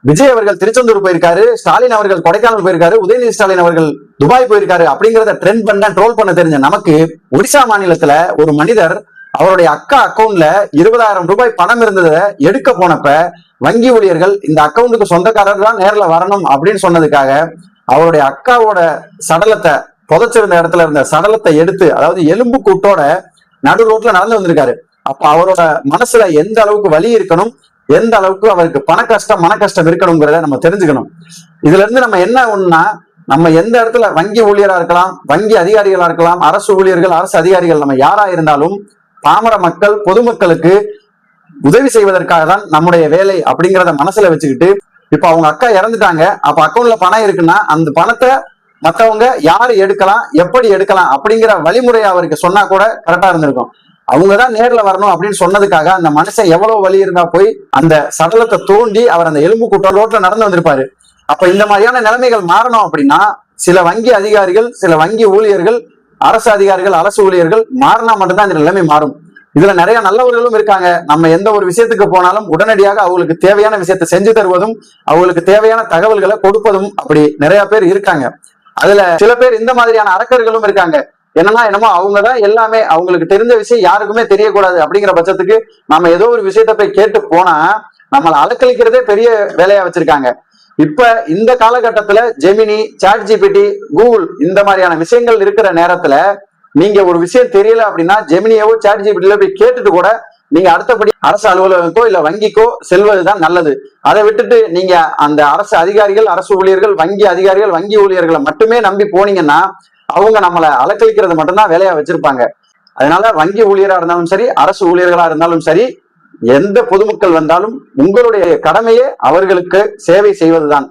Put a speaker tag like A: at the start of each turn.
A: விஜய் அவர்கள் திருச்செந்தூர் போயிருக்காரு, ஸ்டாலின் அவர்கள் கொடைக்கானல் போயிருக்காரு, உதயநிதி ஸ்டாலின் அவர்கள் துபாய் போயிருக்காரு அப்படிங்கறத ட்ரெண்ட் பண்ண ட்ரோல் பண்ண தெரிஞ்ச நமக்கு ஒடிசா மாநிலத்துல ஒரு மனிதர் அவருடைய அக்கா அக்கவுண்ட்ல 20,000 ரூபாய் பணம் இருந்ததை எடுக்க போனப்ப வங்கி ஊழியர்கள் இந்த அக்கவுண்ட்டுக்கு சொந்தக்காரர் தான் நேர்ல வரணும் அப்படின்னு சொன்னதுக்காக அவருடைய அக்காவோட சடலத்தை புதைச்சிருந்த இடத்துல இருந்த சடலத்தை எடுத்து, அதாவது எலும்பு கூட்டோட நடு ரோட்ல நடந்து வந்திருக்காரு. அப்ப அவரோட மனசுல எந்த அளவுக்கு வலி இருக்கணும், எந்த அளவுக்கு அவருக்கு மன கஷ்டம் இருக்கணுங்கிறத நம்ம தெரிஞ்சுக்கணும். இதுல இருந்து நம்ம என்ன ஒண்ணுன்னா, நம்ம எந்த இடத்துல வங்கி ஊழியரா இருக்கலாம், வங்கி அதிகாரிகளா இருக்கலாம், அரசு ஊழியர்கள், அரசு அதிகாரிகள், நம்ம யாரா இருந்தாலும் பாமர மக்கள் பொதுமக்களுக்கு உதவி செய்வதற்காக தான் நம்முடைய வேலை அப்படிங்கிறத மனசுல வச்சுக்கிட்டு, இப்ப அவங்க அக்கா இறந்துட்டாங்க, அப்ப அக்கௌண்ட்ல பணம் இருக்குன்னா அந்த பணத்தை மத்தவங்க யாரு எடுக்கலாம், எப்படி எடுக்கலாம் அப்படிங்கிற வழிமுறை அவருக்கு சொன்னா கூட கரெக்டா இருந்திருக்கும். அவங்கதான் நேர்ல வரணும் அப்படின்னு சொன்னதுக்காக அந்த மனுஷன் எவ்வளவு வலி இருந்தா போய் அந்த சடலத்தை தோண்டி அவர் அந்த எலும்பு கூட்ட ரோட்ல நடந்து வந்திருப்பாரு. அப்ப இந்த மாதிரியான நிலைமைகள் மாறணும் அப்படின்னா சில வங்கி அதிகாரிகள், சில வங்கி ஊழியர்கள், அரசு அதிகாரிகள், அரசு ஊழியர்கள் மாறினா மட்டும்தான் இந்த நிலைமை மாறும். இதுல நிறைய நல்லவர்களும் இருக்காங்க. நம்ம எந்த ஒரு விஷயத்துக்கு போனாலும் உடனடியாக அவங்களுக்கு தேவையான விஷயத்தை செஞ்சு தருவதும், அவங்களுக்கு தேவையான தகவல்களை கொடுப்பதும் அப்படி நிறைய பேர் இருக்காங்க. அதுல சில பேர் இந்த மாதிரியான அரக்கர்களும் இருக்காங்க. என்னமோ அவங்கதான் எல்லாமே, அவங்களுக்கு தெரிஞ்ச விஷயம் யாருக்குமே தெரியக்கூடாது அப்படிங்கிற பட்சத்துக்கு நம்ம ஏதோ ஒரு விஷயத்த போய் கேட்டு போனா நம்மளை அலக்களிக்கிறதே பெரிய வேலையா வச்சிருக்காங்க. இப்ப இந்த காலகட்டத்துல ஜெமினி, சாட் ஜிபிடி, கூகுள் இந்த மாதிரியான விஷயங்கள் இருக்கிற நேரத்துல நீங்க ஒரு விஷயம் தெரியல அப்படின்னா ஜெமினியவோ சாட் ஜிபிடியில போய் கேட்டுட்டு கூட நீங்க அடுத்தபடி அரசு அலுவலகத்துக்கோ இல்ல வங்கிக்கோ செல்வதுதான் நல்லது. அதை விட்டுட்டு நீங்க அந்த அரசு அதிகாரிகள், அரசு ஊழியர்கள், வங்கி அதிகாரிகள், வங்கி ஊழியர்களை மட்டுமே நம்பி போனீங்கன்னா அவங்க நம்மளை அலக்களிக்கிறது மட்டும்தான் வேலையா வச்சிருப்பாங்க. அதனால வங்கி ஊழியரா இருந்தாலும் சரி, அரசு ஊழியர்களா இருந்தாலும் சரி, எந்த பொதுமக்கள் வந்தாலும் உங்களுடைய கடமையே அவர்களுக்கு சேவை செய்வதுதான்.